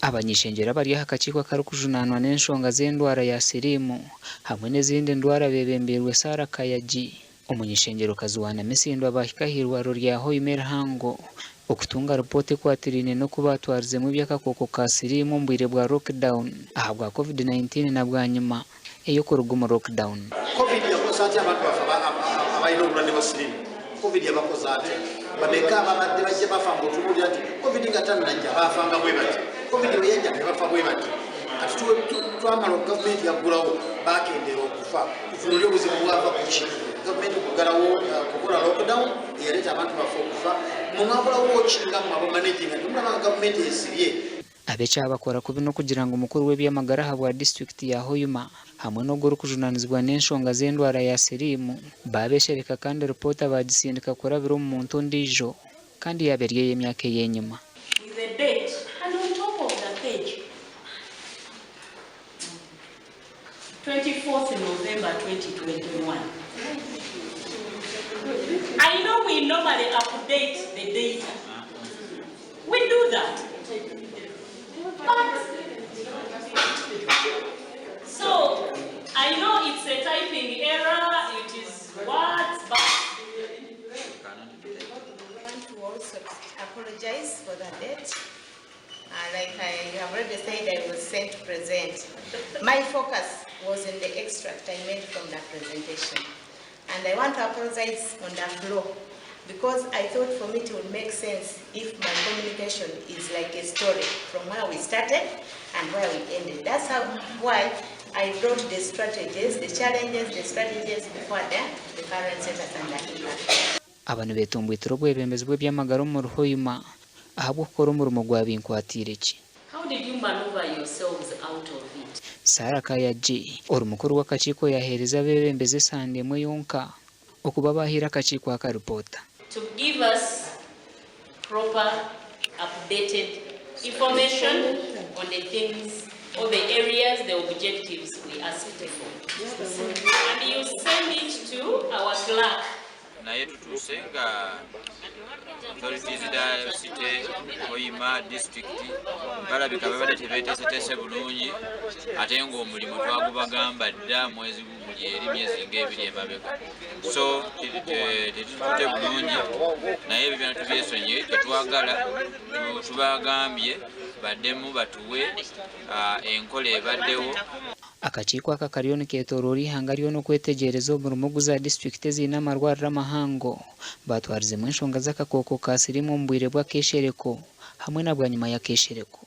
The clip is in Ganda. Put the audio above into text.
abanyishengera bari akakiiko karukujunanwa n'enshonga z'endwara ya siriimu hamwe n'ezindi ndwara bebemberwe Sara Kayaji umunyishengero kazuwana misindwa bahikahirwaro rya Hoima Hango okutunga ripoti kwatirine no kubatwarizemu by'akakoko ka siriimu mbwire bwa lockdown ahabwa COVID-19 na bwanyuma eyo kurugumo lockdown. COVID yakosati abantu abayina obulwadde bwa siriimu. COVID yabakozate babeka ababadde bajja bafa ng'otubuulira ati COVID nga tannajja baafanga bwe bati. COVID weyajja ne bafa bwe bati. Kati twamala gavumenti yaggulawo baakendera okufa tufunule obuzibu bwava ku ki gavumenti okugalawo kukola lockdown eyaleeta abantu bafa okufa mumwabulawo okinga mu abamanaging tumulaba gavumenti esibye. Abekyabakora ku bino kugira ngo omukuru w'ebyamagara habwa district ya Hoima hamwe n'ogurukujunanizibwa n'enshonga z'endwara ya siriimu babeshereka kandi ripota bagisindika kurabira omuntu ndiijo kandi yaberye y'emyaka ey'enyuma. The 24th November 2021. I know we normally update the data. We do that. But, so, I know it's a typing error, it is words, but I want to also apologize for the date. Like I have already said, I was sent to present. My focus was in the extract I made from that presentation. And I want to apologize on the flow because I thought for me it would make sense if my communication is like a story from where we started and where we ended. That's why I brought the strategies, the challenges, the strategies before the current status and the impact. Abantu betumbwitira obwebembezi bw'ebyamagara mu Hoima ahabwo kukora omurimo gwabinkwatire ki. How did you maneuver yourselves out of it? Sara Kayaji orumukuru w'akakiiko yahereza abebembezi sande emwe yonka okuba bahira akakiiko akaripota. To give us proper, updated information on the things, or the areas, the objectives we asked for. And you send it to our clerk. Naye tutusenga authorities da city Hoima district balabika babadde tebeeteeseteese bulungi ate ng'omulimu twagubagamba dda mwezi guli eri myezi ng'ebiri emabega so tetutute bulungi naye ebyo byonna tubyesonyiye tetwagala tubagambye baddemu batuwe enkola ebaddewo. Akakiiko aka kariyo niketoroora ihanga lyona okwetegereza omurimo guza district ezina amarwariro amahango batwarizemu enshonga z'akakoko ka siriimu omu bwire bw'akeshereko hamwe na bwanyuma y'akeshereko.